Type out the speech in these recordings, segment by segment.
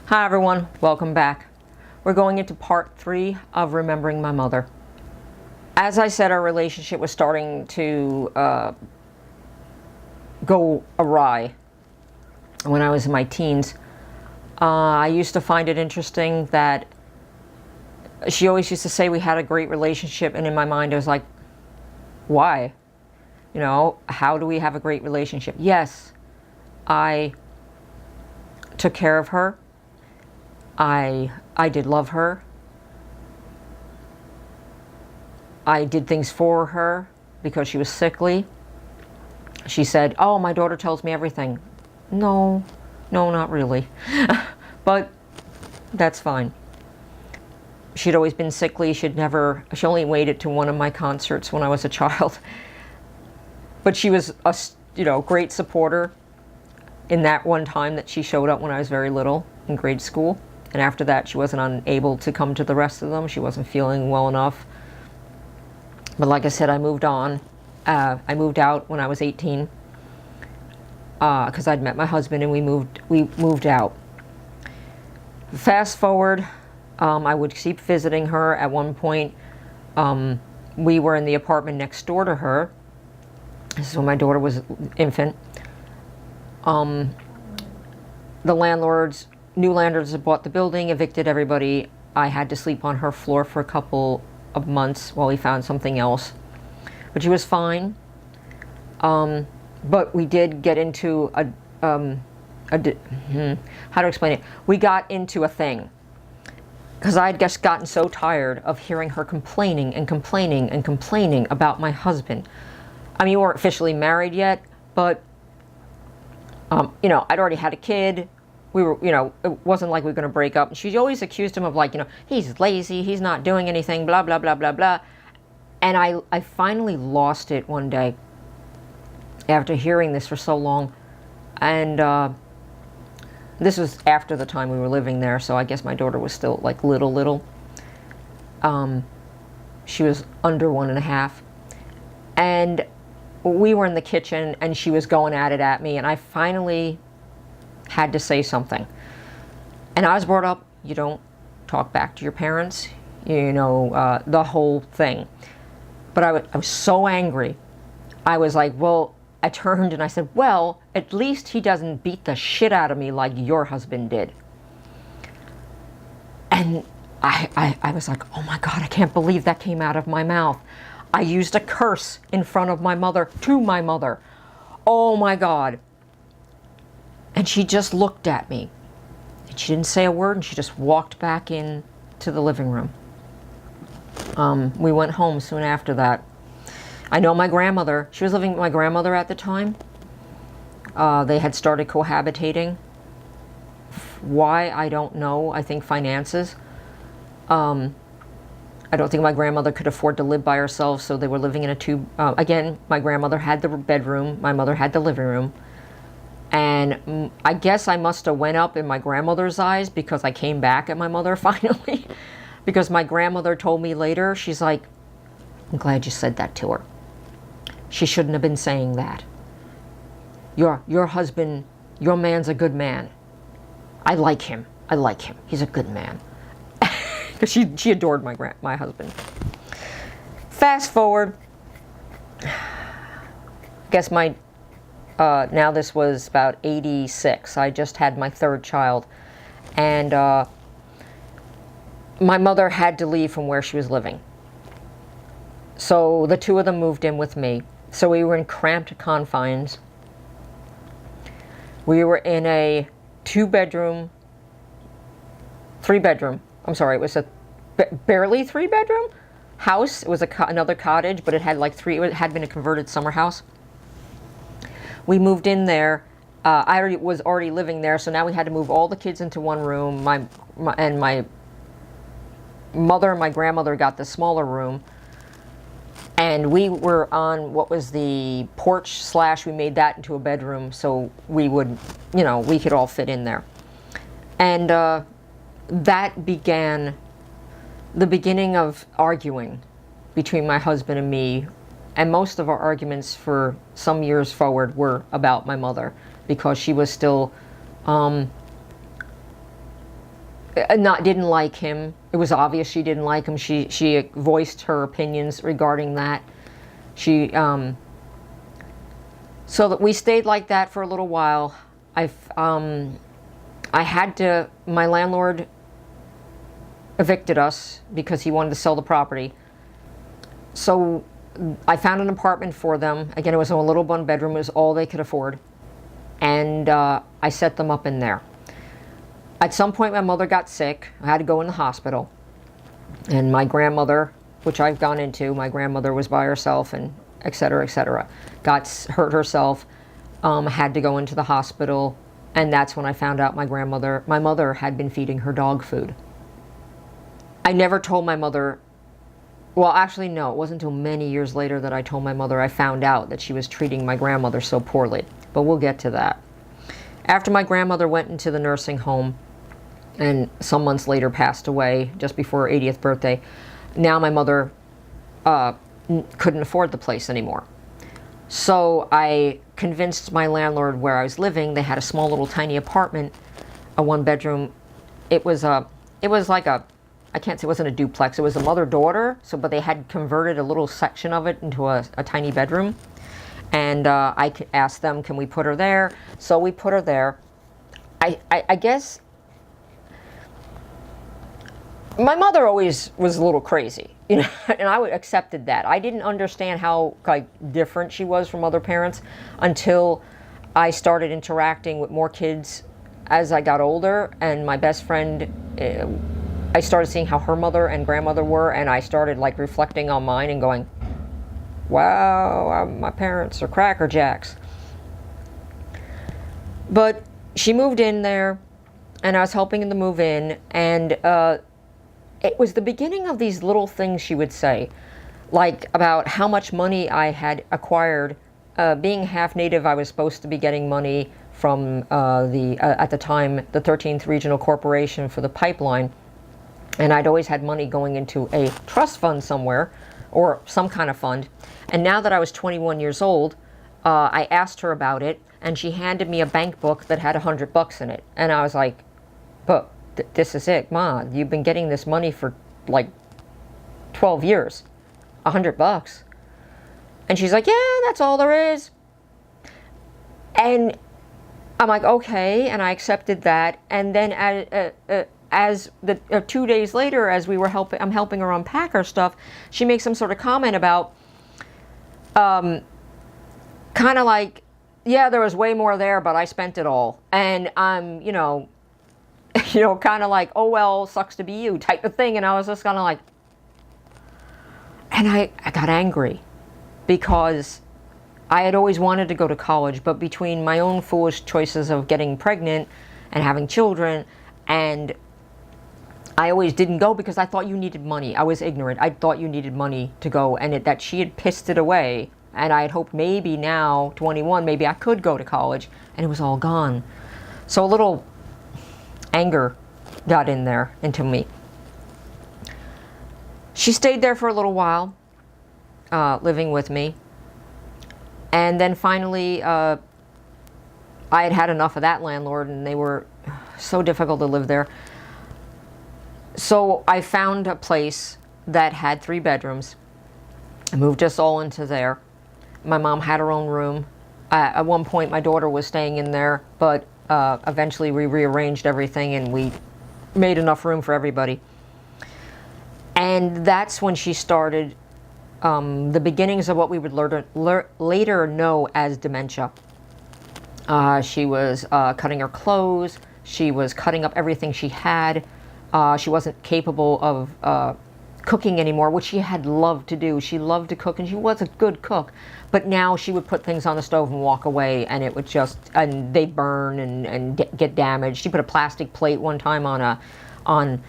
Hi everyone, welcome back. We're going into part 3 of Remembering My Mother. As I said, our relationship was starting to go awry when I was in my teens. I used to find it interesting that she always used to say we had a great relationship, and in my mind I was like, why? You know, how do we have a great relationship? Yes, I took care of her. I did love her. I did things for her because she was sickly. She said, oh, my daughter tells me everything. No, not really. But that's fine. She'd always been sickly. She only waited to one of my concerts when I was a child. But she was a, great supporter in that one time that she showed up when I was very little in grade school. And after that, she wasn't unable to come to the rest of them. She wasn't feeling well enough. But like I said, I moved on. I moved out when I was 18 because I'd met my husband, and we moved out. Fast forward, I would keep visiting her. At one point, we were in the apartment next door to her. This is when my daughter was infant. The new landlords had bought the building, evicted everybody. I had to sleep on her floor for a couple of months while we found something else. But she was fine. But we did get into how to explain it? We got into a thing. Because I had just gotten so tired of hearing her complaining and complaining and complaining about my husband. I mean, we weren't officially married yet, but, I'd already had a kid. We were, it wasn't like we were going to break up. She always accused him of he's lazy, he's not doing anything, blah, blah, blah, blah, blah. And I finally lost it one day after hearing this for so long. And this was after the time we were living there, so I guess my daughter was still little. She was under 1.5. And we were in the kitchen, and she was going at me, and I finally had to say something. And I was brought up, you don't talk back to your parents, the whole thing. But I was so angry. I was like, well, I turned and I said, well, at least he doesn't beat the shit out of me like your husband did. And I was like, oh my God, I can't believe that came out of my mouth. I used a curse in front of my mother, to my mother. Oh my God. And she just looked at me. And she didn't say a word, and she just walked back into the living room. We went home soon after that. I know my grandmother, she was living with my grandmother at the time. They had started cohabitating. Why, I don't know. I think finances. I don't think my grandmother could afford to live by herself, so they were living in a again, my grandmother had the bedroom, my mother had the living room. And I guess I must have went up in my grandmother's eyes because I came back at my mother finally. Because my grandmother told me later, she's like, I'm glad you said that to her. She shouldn't have been saying that. Your husband, your man's a good man. I like him. He's a good man. Because she adored my husband. Fast forward. I guess now this was about 86. I just had my third child. And my mother had to leave from where she was living. So the two of them moved in with me. So we were in cramped confines. We were in a 2-bedroom, 3-bedroom. I'm sorry, it was a barely 3-bedroom house. It was another cottage, but it had it had been a converted summer house. We moved in there. I was already living there, so now we had to move all the kids into one room. My mother and my grandmother got the smaller room. And we were on what was the porch / we made that into a bedroom, so we would, we could all fit in there. And that began the beginning of arguing between my husband and me. And most of our arguments for some years forward were about my mother, because she was still not didn't like him. It was obvious she didn't like him. She voiced her opinions regarding that. She so that we stayed like that for a little while. I had to. My landlord evicted us because he wanted to sell the property. So I found an apartment for them. Again, it was a little one bedroom. It was all they could afford, and I set them up in there. At some point, my mother got sick. I had to go in the hospital. And my grandmother, which I've gone into, my grandmother was by herself and et cetera, got hurt herself, had to go into the hospital. And that's when I found out my mother had been feeding her dog food. I never told my mother, well, actually, no, it wasn't until many years later that I told my mother I found out that she was treating my grandmother so poorly. But we'll get to that. After my grandmother went into the nursing home, and some months later passed away just before her 80th birthday. Now my mother couldn't afford the place anymore. So I convinced my landlord where I was living. They had a small little tiny apartment, a one bedroom. It was like a, I can't say it wasn't a duplex. It was a mother-daughter. So, but they had converted a little section of it into a tiny bedroom. And I asked them, can we put her there? So we put her there. I guess my mother always was a little crazy, you know, and I accepted that. I didn't understand how different she was from other parents until I started interacting with more kids as I got older. And my best friend, I started seeing how her mother and grandmother were, and I started reflecting on mine and going, wow, my parents are Cracker Jacks. But she moved in there, and I was helping them move in, and it was the beginning of these little things she would say, like about how much money I had acquired. Being half Native, I was supposed to be getting money from at the time, the 13th Regional Corporation for the pipeline, and I'd always had money going into a trust fund somewhere, or some kind of fund. And now that I was 21 years old, I asked her about it, and she handed me a bank book that had $100 in it. And I was like, but this is it, Ma. You've been getting this money for 12 years. $100. And she's like, yeah, that's all there is. And I'm like, okay, and I accepted that. And then as 2 days later, as I'm helping her unpack her stuff, she makes some sort of comment about, kind of like, yeah, there was way more there, but I spent it all. And I'm, kind of like, oh, well, sucks to be you type of thing. And I was just kind of like, and I got angry because I had always wanted to go to college, but between my own foolish choices of getting pregnant and having children, and I always didn't go because I thought you needed money. I was ignorant. I thought you needed money to go, and that she had pissed it away. And I had hoped maybe now, 21, maybe I could go to college, and it was all gone. So a little anger got in there into me. She stayed there for a little while, living with me. And then finally, I had had enough of that landlord, and they were so difficult to live there. So I found a place that had 3 bedrooms. I moved us all into there. My mom had her own room. At one point, my daughter was staying in there, but eventually we rearranged everything and we made enough room for everybody. And that's when she started the beginnings of what we would later know as dementia. She was cutting her clothes. She was cutting up everything she had. She wasn't capable of cooking anymore, which she had loved to do. She loved to cook, and she was a good cook. But now she would put things on the stove and walk away, and it would and they'd burn and get damaged. She put a plastic plate one time on an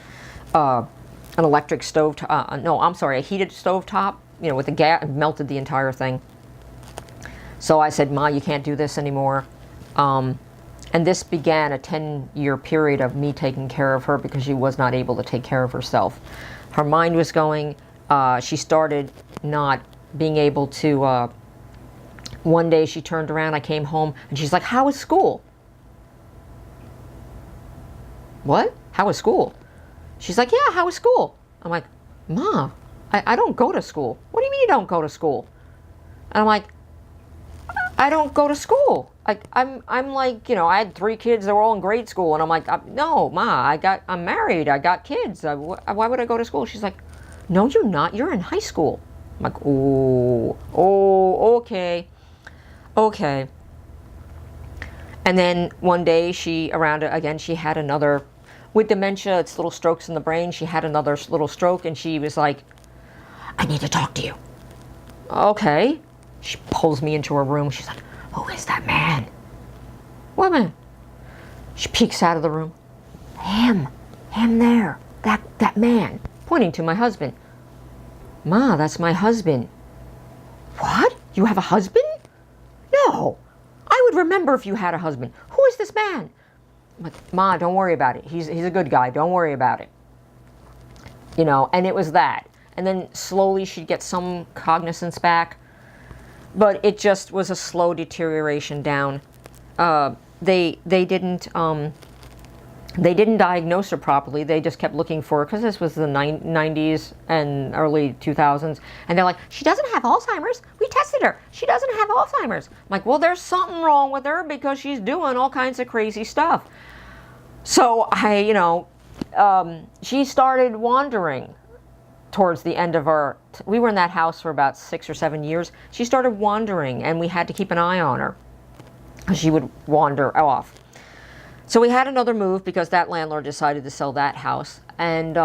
electric stove. A heated stove top, with the gas, and melted the entire thing. So I said, Ma, you can't do this anymore. And this began a 10-year period of me taking care of her because she was not able to take care of herself. Her mind was going. She started not being able to. One day she turned around, I came home, and she's like, how was school? What? How was school? She's like, yeah, how was school? I'm like, Ma, I don't go to school. What do you mean you don't go to school? And I'm like, I don't go to school. Like, I'm like, I had 3 kids that were all in grade school, and I'm like, no, Ma, I'm married, I got kids. Why would I go to school? She's like, no, you're not. You're in high school. I'm like, okay. And then one day she had another, with dementia, it's little strokes in the brain. She had another little stroke, and she was like, I need to talk to you. Okay. She pulls me into her room. She's like, who is that man? What man? She peeks out of the room. Him there. That man. Pointing to my husband. Ma, that's my husband. What? You have a husband? No. I would remember if you had a husband. Who is this man? I'm like, Ma, don't worry about it. He's a good guy. Don't worry about it. And it was that. And then slowly she'd get some cognizance back. But it just was a slow deterioration down. They didn't diagnose her properly. They just kept looking for her, because this was the 90s and early 2000s. And they're like, she doesn't have Alzheimer's. We tested her. She doesn't have Alzheimer's. I'm like, well, there's something wrong with her, because she's doing all kinds of crazy stuff. So she started wandering towards the end of we were in that house for about 6 or 7 years. She started wandering, and we had to keep an eye on her. She would wander off. So we had another move, because that landlord decided to sell that house. And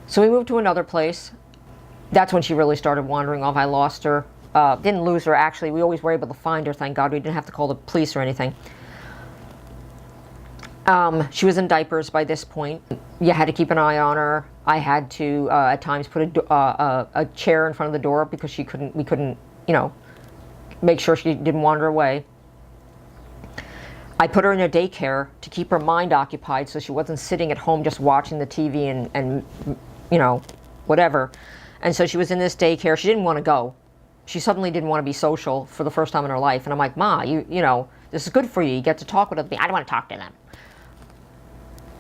so we moved to another place. That's when she really started wandering off. I lost her. Didn't lose her, actually. We always were able to find her, thank God. We didn't have to call the police or anything. She was in diapers by this point. You had to keep an eye on her. I had to, at times, put a chair in front of the door, because we couldn't, make sure she didn't wander away. I put her in a daycare to keep her mind occupied, so she wasn't sitting at home just watching the TV and whatever. And so she was in this daycare. She didn't want to go. She suddenly didn't want to be social for the first time in her life. And I'm like, Ma, this is good for you. You get to talk with other people. I don't want to talk to them.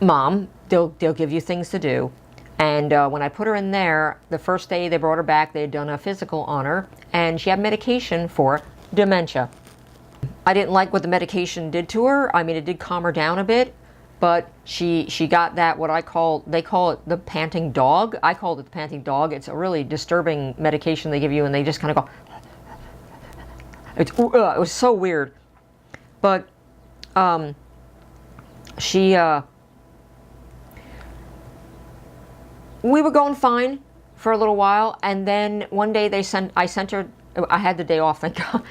Mom, they'll give you things to do. And when I put her in there, the first day they brought her back, they had done a physical on her, and she had medication for dementia. I didn't like what the medication did to her. I mean, it did calm her down a bit, but she got that, they call it the panting dog. I called it the panting dog. It's a really disturbing medication they give you, and they just kind of go, it was so weird. But we were going fine for a little while, and then one day I sent her, I had the day off, thank God.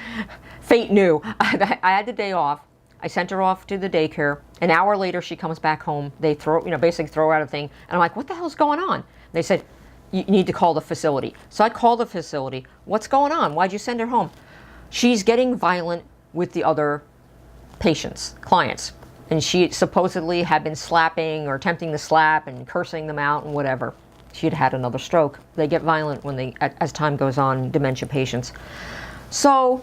Fate knew. I had the day off. I sent her off to the daycare. An hour later, she comes back home. They basically throw out a thing. And I'm like, what the hell's going on? They said, you need to call the facility. So I called the facility. What's going on? Why'd you send her home? She's getting violent with the other clients. And she supposedly had been slapping or attempting to slap and cursing them out and whatever. She'd had another stroke. They get violent as time goes on, dementia patients. So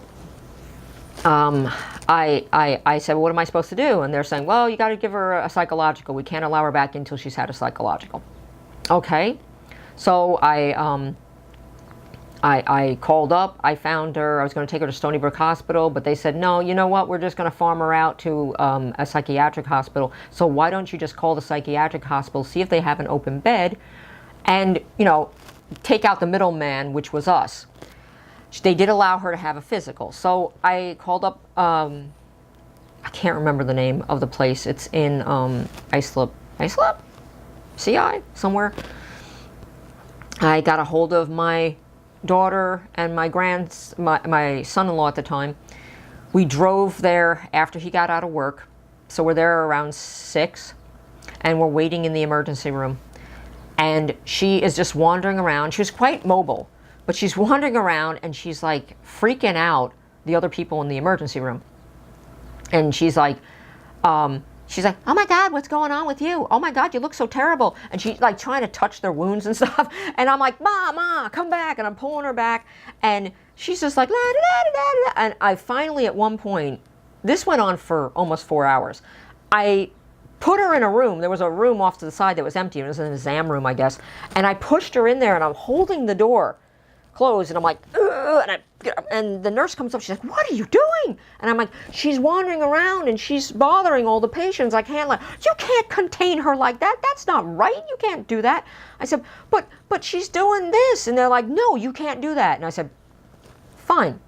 I said, well, what am I supposed to do? And they're saying, well, you got to give her a psychological. We can't allow her back until she's had a psychological. Okay. So I called up. I found her. I was going to take her to Stony Brook Hospital, but they said, no, you know what? We're just going to farm her out to a psychiatric hospital. So why don't you just call the psychiatric hospital, see if they have an open bed, and, take out the middleman, which was us. They did allow her to have a physical. So I called up, I can't remember the name of the place. It's in Islip? CI? Somewhere. I got a hold of my daughter and my son-in-law at the time. We drove there after he got out of work. So we're there around 6, and we're waiting in the emergency room. And she is just wandering around. She was quite mobile. But she's wandering around, and she's like freaking out the other people in the emergency room. And she's like, oh my God, what's going on with you? Oh my God, you look so terrible. And she's like trying to touch their wounds and stuff. And I'm like, Ma, come back. And I'm pulling her back. And she's just like, la, da, da, da, da. And I finally, at one point, this went on for almost 4 hours. I put her in a room. There was a room off to the side that was empty. It was an exam room, I guess. And I pushed her in there, and I'm holding the door closed, and I'm like, ugh, and the nurse comes up. She's like, "What are you doing?" And I'm like, "She's wandering around, and she's bothering all the patients. I can't you can't contain her like that. That's not right. You can't do that." I said, but she's doing this. And they're like, "No, you can't do that." And I said, fine.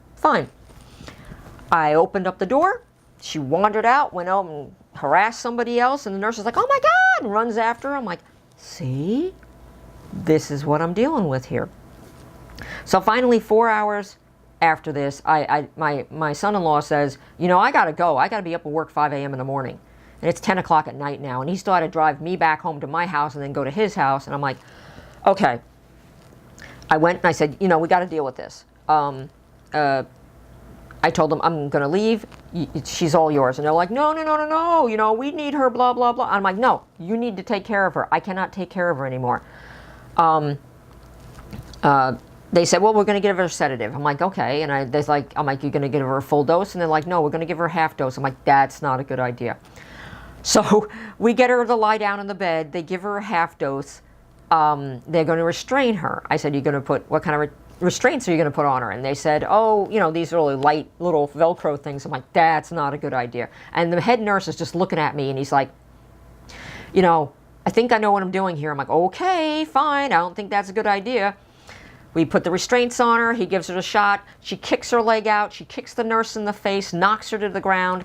I opened up the door. She wandered out, went out and harassed somebody else, and the nurse is like, "Oh my God," and runs after her. I'm like, see, this is what I'm dealing with here. So finally, 4 hours after this, my son-in-law says, "I got to go. I got to be up at work 5 a.m. in the morning. And it's 10 o'clock at night now." And he still had to drive me back home to my house and then go to his house. And I'm like, okay. I went and I said, we got to deal with this. I told them, "I'm going to leave. She's all yours." And they're like, no, we need her, blah, blah, blah. I'm like, "No, you need to take care of her. I cannot take care of her anymore." They said, "Well, we're going to give her a sedative." I'm like, "Okay." And I'm like, "You're going to give her a full dose?" And they're like, "No, we're going to give her a half dose." I'm like, "That's not a good idea." So we get her to lie down in the bed. They give her a half dose. They're going to restrain her. I said, "What kind of restraints are you going to put on her?" And they said, "Oh, these really light little Velcro things." I'm like, "That's not a good idea." And the head nurse is just looking at me, and he's like, "I think I know what I'm doing here." I'm like, "Okay, fine. I don't think that's a good idea." We put the restraints on her. He gives her the shot. She kicks her leg out. She kicks the nurse in the face, knocks her to the ground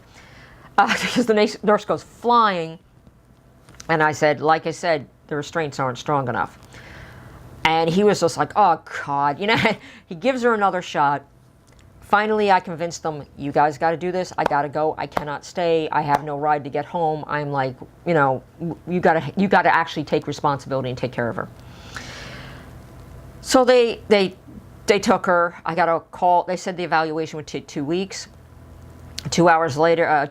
because the nurse goes flying. And I said, the restraints aren't strong enough. And he was just like, "Oh, God." He gives her another shot. Finally, I convinced them, "You guys got to do this. I got to go. I cannot stay. I have no ride to get home." I'm like, you got to actually take responsibility and take care of her. So they took her. I got a call. They said the evaluation would take 2 weeks. 2 hours later, a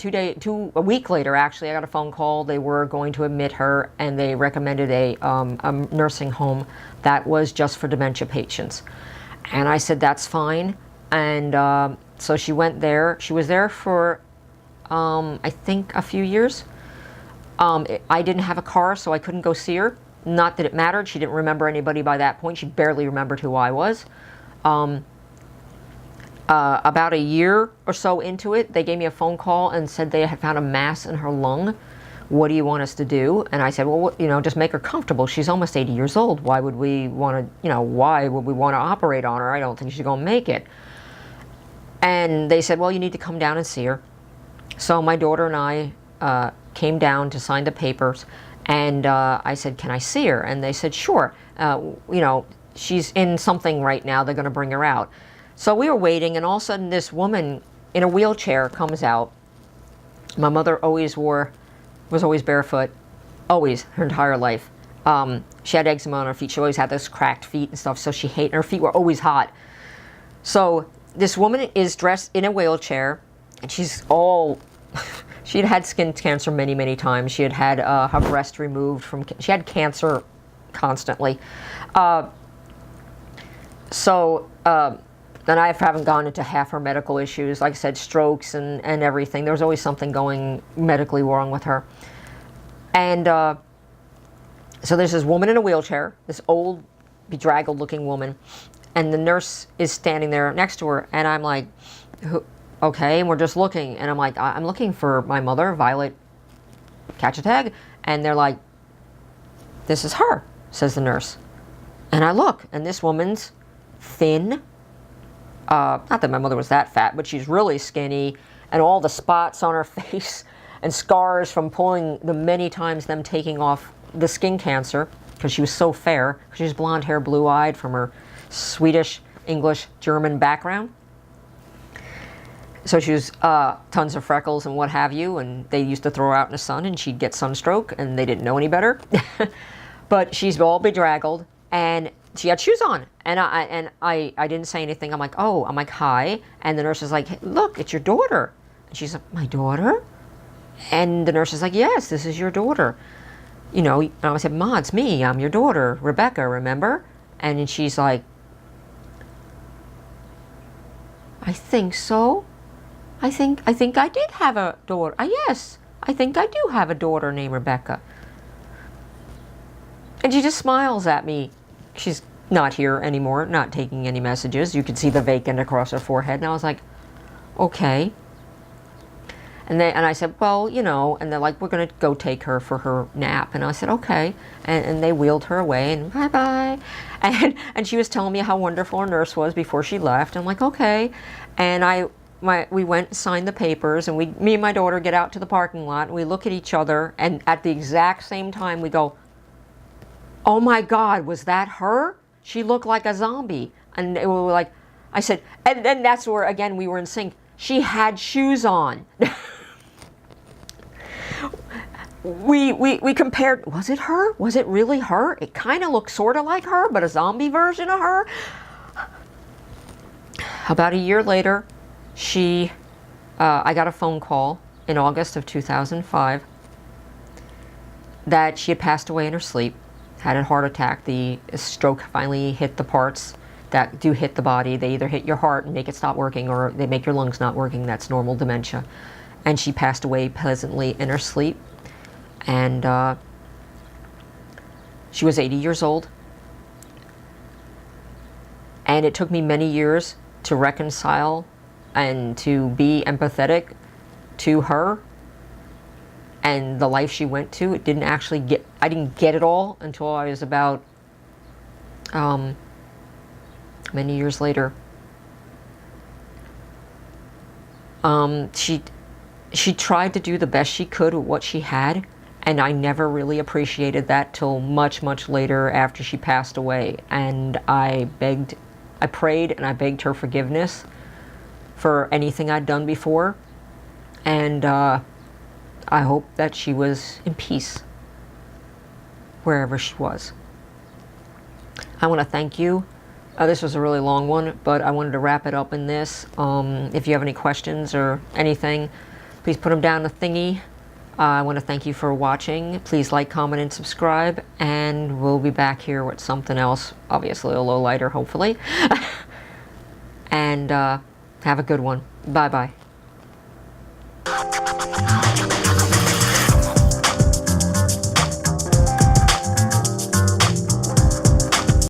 week later, actually, I got a phone call. They were going to admit her, and they recommended a nursing home that was just for dementia patients. And I said, "That's fine." And so she went there. She was there for, I think, a few years. I didn't have a car, so I couldn't go see her. Not that it mattered. She didn't remember anybody by that point. She barely remembered who I was. About a year or so into it, they gave me a phone call and said they had found a mass in her lung. "What do you want us to do?" And I said, "Well, just make her comfortable. She's almost 80 years old. Why would we want to operate on her? I don't think she's going to make it." And they said, "Well, you need to come down and see her." So my daughter and I came down to sign the papers. And I said, "Can I see her?" And they said, "Sure. She's in something right now. They're going to bring her out." So we were waiting, and all of a sudden this woman in a wheelchair comes out. My mother was always barefoot, always, her entire life. She had eczema on her feet. She always had those cracked feet and stuff, so her feet were always hot. So this woman is dressed in a wheelchair, and she's all... She had had skin cancer many, many times. She had had her breast removed she had cancer constantly. Then I haven't gone into half her medical issues. Like I said, strokes and everything. There was always something going medically wrong with her. And so there's this woman in a wheelchair, this old, bedraggled looking woman. And the nurse is standing there next to her. And I'm like, "Okay," and we're just looking, and I'm like, "I'm looking for my mother, Violet Catch-a-Tag," and they're like, "This is her," says the nurse. And I look, and this woman's thin, not that my mother was that fat, but she's really skinny, and all the spots on her face and scars from pulling the many times them taking off the skin cancer, because she was so fair, because she's blonde hair, blue-eyed from her Swedish, English, German background. So she was tons of freckles and what have you, and they used to throw her out in the sun, and she'd get sunstroke, and they didn't know any better. But she's all bedraggled, and she had shoes on, and I didn't say anything. I'm like, "Hi," and the nurse is like, "Hey, look, it's your daughter." And she's like, "My daughter?" And the nurse is like, "Yes, this is your daughter." And I said, "Ma, it's me. I'm your daughter, Rebecca. Remember?" And she's like, "I think so. I think I did have a daughter. Yes, I think I do have a daughter named Rebecca. And she just smiles at me. She's not here anymore, not taking any messages. You could see the vacant across her forehead. And I was like, okay. And I said, well, you know, and they're like, we're going to go take her for her nap. And I said, okay. And they wheeled her away and bye-bye. And she was telling me how wonderful her nurse was before she left. I'm like, okay. And we went and signed the papers, and me and my daughter get out to the parking lot, and we look at each other, and at the exact same time we go, oh my God, was that her? She looked like a zombie. And we were like, I said, and then that's where, again, we were in sync. She had shoes on. We compared, was it her? Was it really her? It kind of looked sort of like her, but a zombie version of her. About a year later, I got a phone call in August of 2005 that she had passed away in her sleep, had a heart attack. The stroke finally hit the parts that do hit the body. They either hit your heart and make it stop working, or they make your lungs not working. That's normal dementia. And she passed away pleasantly in her sleep. And she was 80 years old. And it took me many years to reconcile and to be empathetic to her and the life she went to. I didn't get it all until I was about many years later. She tried to do the best she could with what she had, and I never really appreciated that till much, much later after she passed away. And I prayed and I begged her forgiveness for anything I'd done before, and I hope that she was in peace wherever she was. I want to thank you. This was a really long one, but I wanted to wrap it up in this. If you have any questions or anything, please put them down the thingy. I want to thank you for watching. Please like, comment, and subscribe, and we'll be back here with something else, obviously a little lighter, hopefully. And have a good one. Bye-bye.